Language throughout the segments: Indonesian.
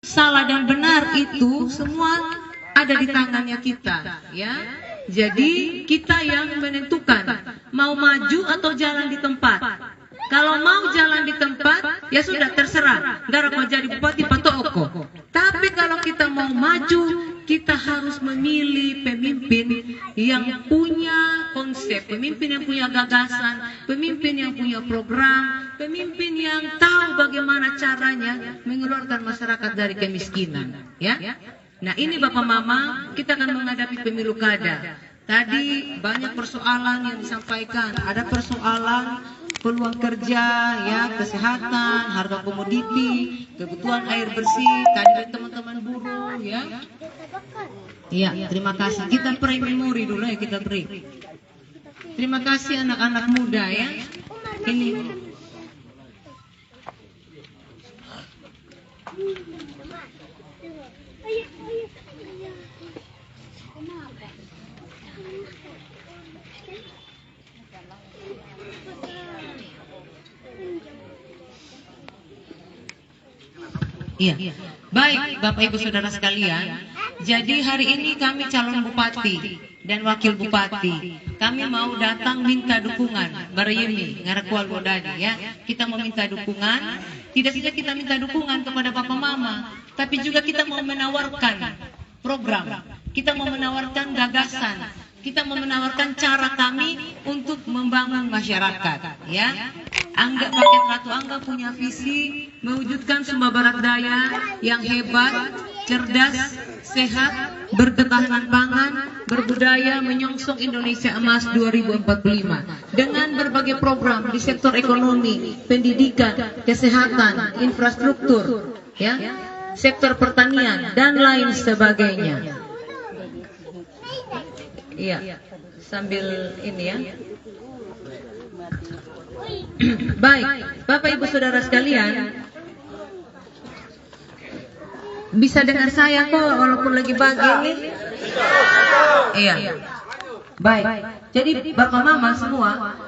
salah dan benar itu semua ada di tangannya kita, ya. Jadi kita yang menentukan mau maju atau jalan di tempat. Kalau mau jalan di tempat, ya sudah terserah. Gara mau jadi bupati patoko. Tapi kalau kita mau maju, kita harus memilih pemimpin yang punya konsep, pemimpin yang punya gagasan, pemimpin yang punya program, pemimpin yang tahu bagaimana caranya mengeluarkan masyarakat dari kemiskinan, ya. Nah, ini Bapak Mama, kita akan menghadapi pemilu kada. Tadi banyak persoalan yang disampaikan, ada persoalan peluang kerja, ya, kesehatan, harga komoditi, kebutuhan air bersih, tadi dari teman-teman buruh, ya. Iya, terima kasih. Kita pray memori dulu ya, kita pray. Terima kasih anak-anak muda, ya. Ini. Iya, baik Bapak Ibu Saudara sekalian. Jadi hari ini kami calon bupati dan wakil bupati. Kami mau datang minta dukungan, Barayemi, Ngarakual Bodadi, ya. Kita mau minta dukungan. Tidak saja kita minta dukungan kepada Bapak Mama, tapi juga kita mau menawarkan program. Kita mau menawarkan gagasan. Kita mau menawarkan cara kami untuk membangun masyarakat, ya. Angga Paket Ratu Angga punya visi mewujudkan Sumba Barat Daya yang hebat, cerdas, sehat, berketahanan pangan, berbudaya, menyongsong Indonesia Emas 2045 dengan berbagai program di sektor ekonomi, pendidikan, kesehatan, infrastruktur, ya, sektor pertanian dan lain sebagainya. Iya, sambil ini ya. Baik, Bapak Ibu Saudara sekalian, bisa dengar saya kok walaupun lagi pagi ini? Iya. Baik. Jadi Bapak Mama semua,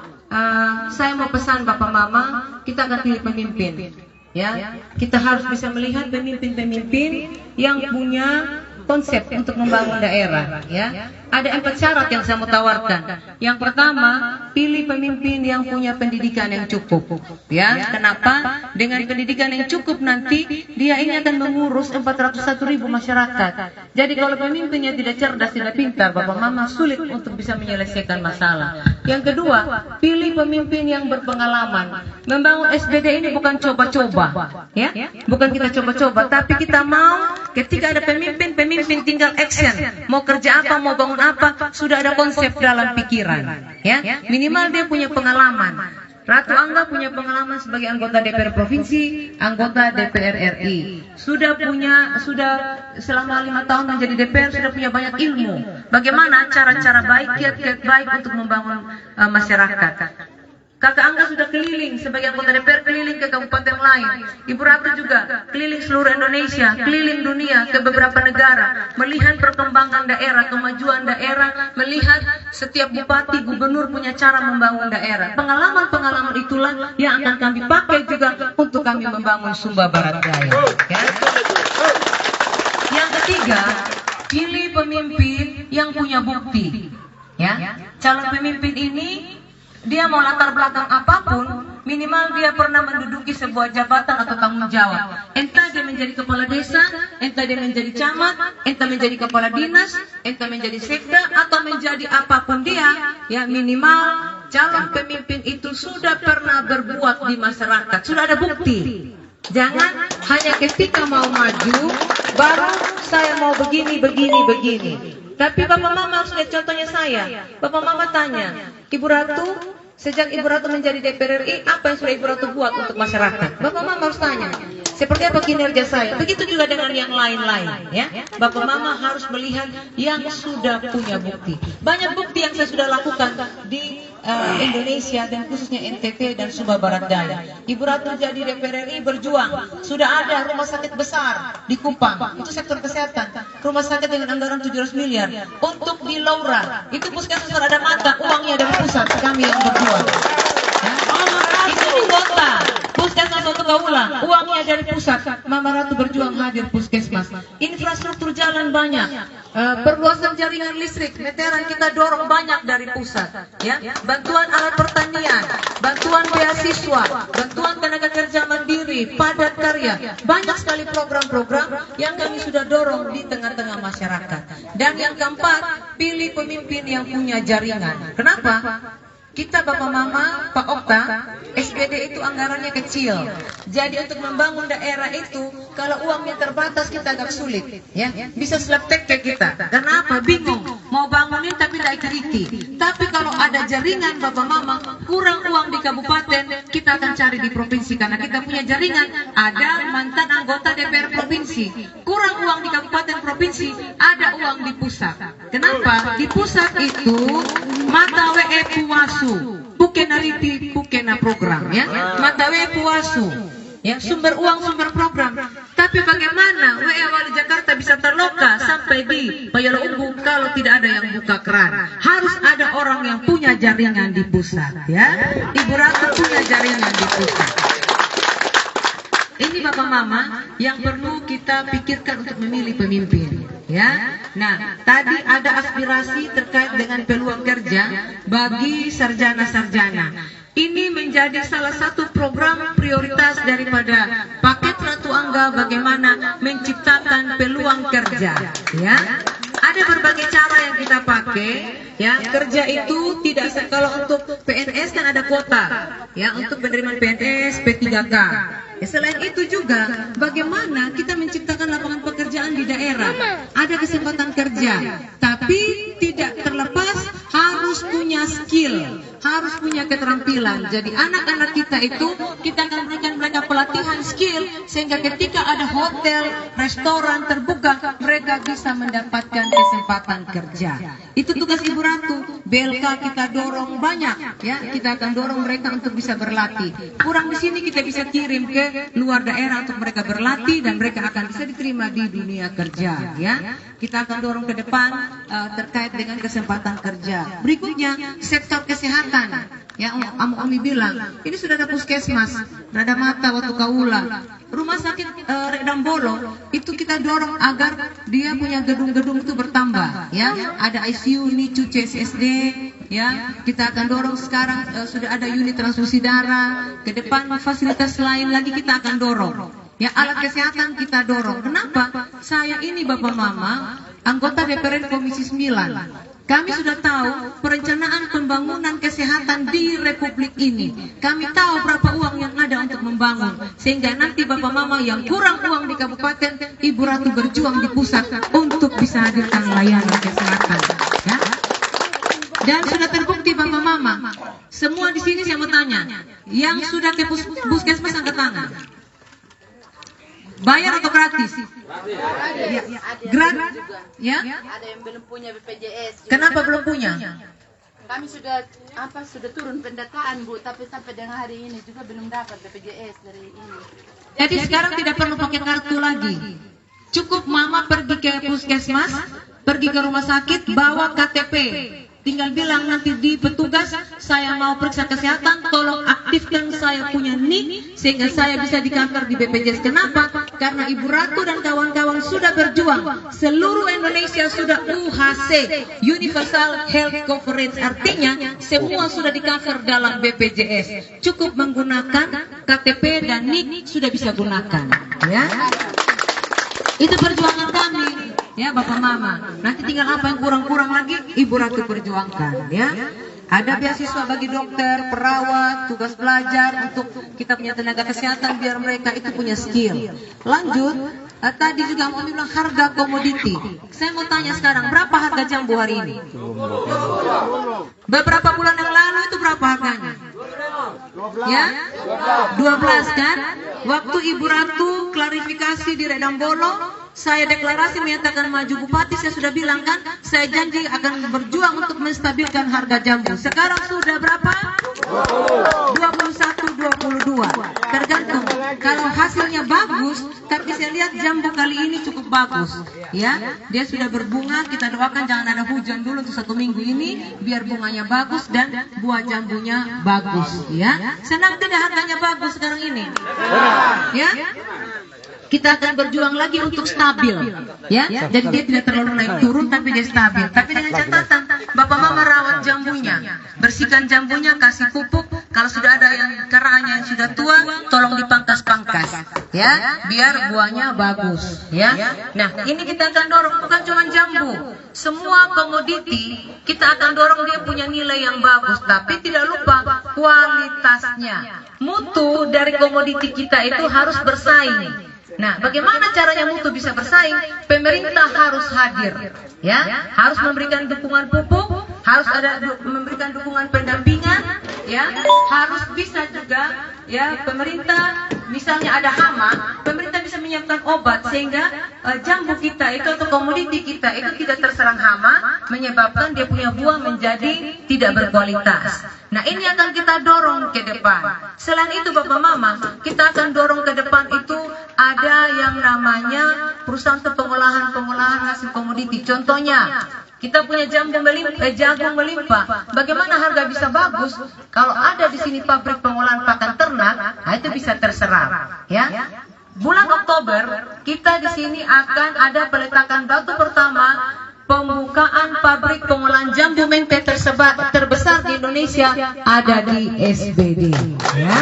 saya mau pesan Bapak Mama, kita akan pilih pemimpin. Ya, kita harus bisa melihat pemimpin-pemimpin yang punya konsep untuk membangun daerah, ya. Ada 4 syarat yang saya mau tawarkan. Yang pertama, pilih pemimpin yang punya pendidikan yang cukup, ya. Kenapa? Dengan pendidikan yang cukup nanti dia ini akan mengurus 401.000 masyarakat. Jadi kalau pemimpinnya tidak cerdas, tidak pintar, Bapak Mama sulit untuk bisa menyelesaikan masalah. Yang kedua, pilih pemimpin yang berpengalaman. Membangun SBD ini bukan coba-coba, ya. Bukan kita coba-coba, tapi kita mau ketika ada pemimpin tinggal action. Mau kerja apa, mau bangun apa, sudah ada konsep dalam pikiran, ya. Minimal dia punya pengalaman. Ratu Angga punya pengalaman sebagai anggota DPR provinsi, anggota DPR RI. Sudah selama 5 tahun menjadi DPR, sudah punya banyak ilmu. Bagaimana cara-cara baik, kiat-kiat baik untuk membangun masyarakat. Kakak Angga sudah keliling sebagai anggota DPR, keliling ke kabupaten lain. Ibu Ratu juga keliling seluruh Indonesia, keliling dunia ke beberapa negara, melihat perkembangan daerah, kemajuan daerah, melihat setiap bupati, gubernur punya cara membangun daerah. Pengalaman-pengalaman itulah yang akan kami pakai juga untuk kami membangun Sumba Barat Daya. Ya. Yang ketiga, pilih pemimpin yang punya bukti. Ya, calon pemimpin ini dia mau latar belakang apapun, minimal dia pernah menduduki sebuah jabatan atau tanggung jawab. Entah dia menjadi kepala desa, entah dia menjadi camat, entah menjadi kepala dinas, entah menjadi sekda, atau menjadi apapun dia, ya minimal calon pemimpin itu sudah pernah berbuat di masyarakat, sudah ada bukti. Jangan hanya ketika mau maju, baru saya mau begini. Tapi Bapak Mama harus lihat contohnya saya. Bapak Mama tanya, Ibu Ratu, sejak Ibu Ratu menjadi DPR RI, apa yang sudah Ibu Ratu buat untuk masyarakat? Bapak Mama harus tanya, seperti apa kinerja saya? Begitu juga dengan yang lain-lain, ya. Bapak Mama harus melihat yang sudah punya bukti. Banyak bukti yang saya sudah lakukan di Indonesia dan khususnya NTT dan Sumba Barat Daya. Ibu Ratu jadi DPR RI berjuang. Sudah ada rumah sakit besar di Kupang, itu sektor kesehatan. Rumah sakit dengan anggaran 700 miliar. Untuk di Laura, itu puskesmas ada mata, uangnya dari pusat, kami yang berjuang. Ya. Itu di kota, Puskesmas Watu Kaula, uangnya dari pusat. Mama Ratu berjuang hadir puskesmas. Infrastruktur jalan banyak, perluasan jaringan listrik, meteran kita dorong banyak dari pusat. Ya, bantuan alat pertanian, bantuan beasiswa, bantuan tenaga kerja mandiri, padat karya, banyak sekali program-program yang kami sudah dorong di tengah-tengah masyarakat. Dan yang keempat, pilih pemimpin yang punya jaringan. Kenapa? Kita Bapak Mama, Pak Okta, SPD itu anggarannya kecil. Jadi untuk membangun daerah itu, kalau uangnya terbatas kita agak sulit. Ya, bisa slaptek kayak kita. Kenapa? Bingung. Mau bangunin tapi tidak keriki. Tapi kalau ada jaringan Bapak Mama, kurang uang di kabupaten, kita akan cari di provinsi. Karena kita punya jaringan, ada mantan anggota DPR provinsi. Kurang uang di kabupaten provinsi, ada uang di pusat. Kenapa? Di pusat itu mata WE Puasu, Pukena Ripi, Pukena program, ya, mata WE Puasu, ya, sumber uang, sumber program. Tapi bagaimana WE Wali Jakarta bisa terloka sampai di Payalaumbu kalau tidak ada yang buka keran? Harus ada orang yang punya jaringan di pusat, ya. Ibu Ratu punya jaringan di pusat. Ini Bapak Mama yang perlu kita pikirkan untuk memilih pemimpin, ya. Nah, tadi ada aspirasi terkait dengan peluang kerja bagi sarjana-sarjana. Ini menjadi salah satu program prioritas daripada paket Ratu Angga, bagaimana menciptakan peluang kerja, ya. Ada berbagai cara yang kita pakai, ya. Kerja itu tidak kalau untuk PNS kan ada kuota, ya, untuk penerimaan PNS P3K. Ya, selain itu juga bagaimana kita menciptakan lapangan pekerjaan di daerah. Ada kesempatan kerja, tapi tidak terlepas harus punya skill, harus punya keterampilan. Jadi anak-anak kita itu kita akan berikan mereka pelatihan skill sehingga ketika ada hotel, restoran terbuka, mereka bisa mendapatkan kesempatan kerja. Itu tugas Ibu Ratu. BLK kita dorong banyak, ya. Kita akan dorong mereka untuk bisa berlatih. Kurang di sini kita bisa kirim ke luar daerah untuk mereka berlatih dan mereka akan bisa diterima di dunia kerja, ya. Kita akan dorong ke depan terkait dengan kesempatan kerja. Berikutnya sektor kesehatan, ya. Ami bilang ini sudah ada puskesmas, Rada Mata, Watu Kaula, rumah sakit Redambolo itu kita dorong agar dia punya gedung-gedung itu bertambah, ya. Ada ICU, NICU, CSSD, ya. Kita akan dorong sekarang sudah ada unit transfusi darah. Ke depan fasilitas lain lagi kita akan dorong. Ya, alat kesehatan kita dorong. Kenapa? Saya ini Bapak Mama, anggota DPR Komisi 9. Kami sudah tahu perencanaan pembangunan kesehatan di Republik ini. Kami tahu berapa uang yang ada untuk membangun. Sehingga nanti Bapak Mama yang kurang uang di kabupaten, Ibu Ratu berjuang di pusat untuk bisa hadirkan layanan kesehatan. Ya. Dan sudah terbukti Bapak Mama. Semua di sini saya mau tanya, yang sudah ke puskesmas angkat tangan. Bayar atau gratis? Ya, gratis. Ya. Ada yang belum punya BPJS. Kenapa belum punya? Kami sudah turun pendataan Bu, tapi sampai dengan hari ini juga belum dapat BPJS dari ini. Jadi sekarang tidak perlu pakai kartu lagi. Cukup Mama pergi ke puskesmas, pergi ke rumah sakit, bawa KTP. Tinggal bilang nanti di petugas, saya mau periksa kesehatan, tolong aktifkan saya punya NIK sehingga saya bisa di cover di BPJS. Kenapa? Karena Ibu Ratu dan kawan-kawan sudah berjuang. Seluruh Indonesia sudah UHC, Universal Health Coverage, artinya semua sudah di cover dalam BPJS. Cukup menggunakan KTP dan NIK sudah bisa gunakan, ya. Itu perjuangan kami, ya Bapak Mama. Nanti tinggal apa yang kurang-kurang lagi, Ibu Ratu perjuangkan, ya. Ada beasiswa bagi dokter, perawat, tugas belajar untuk kita punya tenaga kesehatan biar mereka itu punya skill. Lanjut, tadi juga mau bilang harga komoditi. Saya mau tanya sekarang, berapa harga jambu hari ini? Beberapa bulan yang lalu itu berapa harganya? Ya, 12 kan? Waktu Ibu Ratu klarifikasi di Redambolo, saya deklarasi menyatakan maju bupati, saya sudah bilang kan, saya janji akan berjuang untuk menstabilkan harga jambu. Sekarang sudah berapa? 21, 22. Tergantung. Kalau hasilnya bagus, tapi saya lihat jambu kali ini cukup bagus. Ya, dia sudah berbunga. Kita doakan jangan ada hujan dulu untuk 1 minggu ini, biar bunganya bagus dan buah jambunya bagus. Ya, senang tidak harganya bagus sekarang ini? Ya. Kita akan berjuang lagi untuk stabil, ya. Jadi dia tidak terlalu naik turun, tapi dia stabil. Tapi dengan catatan, Bapak Mama rawat jambunya, bersihkan jambunya, kasih pupuk. Kalau sudah ada yang kerahnya yang sudah tua, tolong dipangkas-pangkas, ya, biar buahnya bagus, ya. Nah, ini kita akan dorong bukan cuma jambu, semua komoditi kita akan dorong dia punya nilai yang bagus, tapi tidak lupa kualitasnya. Mutu dari komoditi kita itu harus bersaing. Nah, bagaimana caranya mutu bisa bersaing? Pemerintah harus hadir, ya, harus memberikan dukungan pupuk, harus memberikan dukungan pendampingan, ya, harus bisa juga, ya, pemerintah misalnya ada hama, pemerintah bisa menyiapkan obat sehingga jambu kita itu atau komoditi kita itu tidak terserang hama, menyebabkan dia punya buah menjadi tidak berkualitas. Nah, ini akan kita dorong ke depan. Selain itu Bapak Mama, kita akan dorong ke depan itu ada yang namanya perusahaan pengolahan hasil komoditi. Contohnya, kita punya jagung melimpah. Bagaimana harga bisa bagus? Kalau ada di sini pabrik pengolahan pakan ternak, nah itu bisa terserap, ya. Bulan Oktober kita di sini akan ada peletakan batu pertama pembukaan pabrik pengolahan jambu mente terbesar di Indonesia ada di SBD. Ya.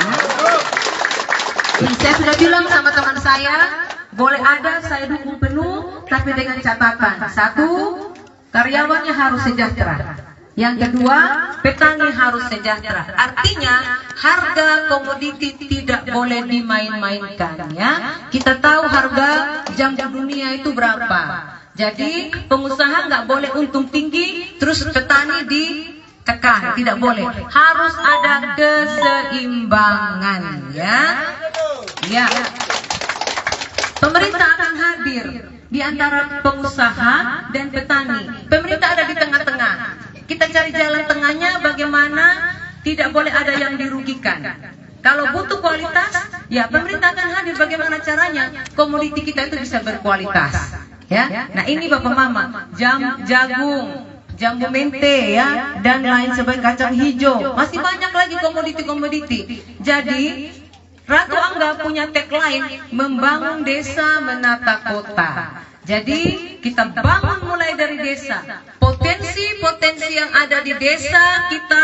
Saya sudah bilang sama teman saya, boleh ada, saya dukung penuh, tapi dengan catatan. 1, karyawannya harus sejahtera. Yang kedua, petani harus sejahtera. Artinya, harga komoditi tidak boleh dimain-mainkan. Ya, kita tahu harga jambu dunia itu berapa. Jadi, pengusaha nggak boleh untung tinggi, terus petani ditekan. Tidak boleh. Harus ada keseimbangan. Ya. Ya. Pemerintah akan hadir di antara pengusaha dan petani. Pemerintah ada di tengah-tengah. Kita cari jalan tengahnya bagaimana tidak boleh ada yang dirugikan. Kalau butuh kualitas, ya pemerintah akan hadir bagaimana caranya komoditi kita itu bisa berkualitas. Ya. Nah, ini Bapak Mama, jagung, jambu mente, ya, dan lain sebagainya, kacang hijau. Masih banyak lagi komoditi-komoditi. Jadi Ratu Angga punya tagline, membangun desa menata kota. Jadi kita bangun mulai dari desa. Potensi-potensi yang ada di desa kita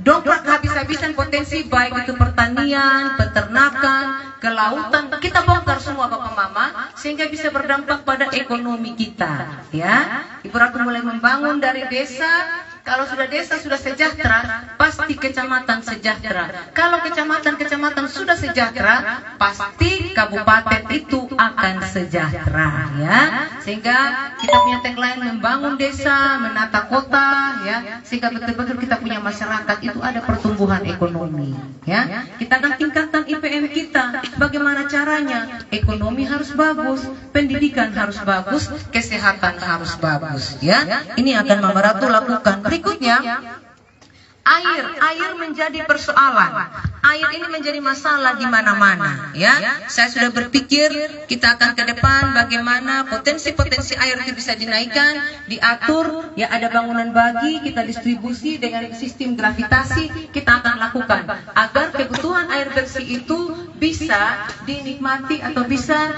dongkrak habis-habisan potensi, baik itu pertanian, peternakan, kelautan, kita bongkar semua Bapak Mama sehingga bisa berdampak pada ekonomi kita. Ya, Ibu Ratu mulai membangun dari desa. Kalau sudah desa sudah sejahtera, pasti kecamatan sejahtera. Kalau kecamatan sudah sejahtera, pasti kabupaten itu akan sejahtera, ya. Sehingga kita punya tagline membangun desa, menata kota, ya. Sehingga betul-betul kita punya masyarakat itu ada pertumbuhan ekonomi, ya. Kita akan tingkatkan IPM kita. Bagaimana caranya? Ekonomi harus bagus, pendidikan harus bagus, kesehatan harus bagus, ya. Ini akan Mama Ratu lakukan. Berikutnya, air menjadi persoalan. Air ini menjadi masalah di mana-mana, ya. Saya sudah berpikir kita akan ke depan bagaimana potensi-potensi air itu bisa dinaikkan, diatur, ya, ada bangunan bagi, kita distribusi dengan sistem gravitasi, kita akan lakukan agar kebutuhan air bersih itu bisa dinikmati atau bisa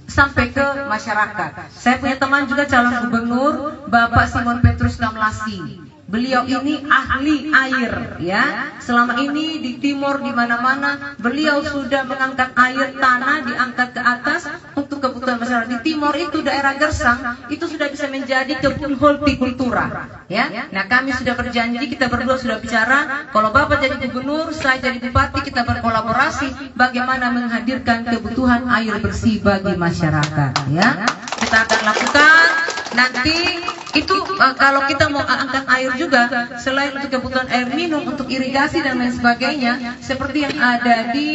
sampai ke masyarakat. Saya punya teman juga calon gubernur, Bapak Simon Petrus Kamlasi. Beliau ini ahli air, ya. Selama ini di timur di mana-mana beliau sudah mengangkat air tanah, diangkat ke atas untuk kebutuhan masyarakat. Di timur itu daerah Gersang itu sudah bisa menjadi kebun hortikultura, ya. Nah, kami sudah berjanji, kita berdua sudah bicara, kalau Bapak jadi gubernur, saya jadi bupati, kita berkolaborasi bagaimana menghadirkan kebutuhan air bersih bagi masyarakat, ya. Kita akan lakukan nanti itu kalau kita mau angkat air juga, selain untuk kebutuhan air minum, untuk irigasi dan lain sebagainya, seperti yang ada di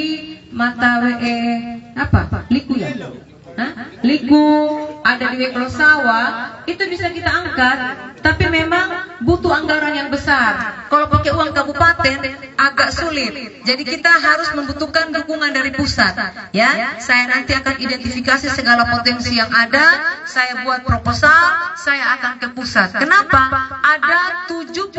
mata Liku, ya, Liku, ada di Weklosawa, itu bisa kita angkat, tapi memang butuh anggaran yang besar. Kalau pakai uang kabupaten agak sulit. Jadi kita harus membutuhkan dukungan dari pusat. Ya, saya nanti akan identifikasi segala potensi yang ada, saya buat proposal, saya akan ke pusat. Kenapa? Ada 76.000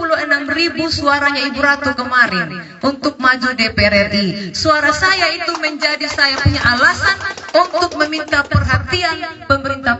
suaranya Ibu Ratu kemarin untuk maju DPR RI. Suara saya itu menjadi saya punya alasan untuk meminta perhatian pemerintah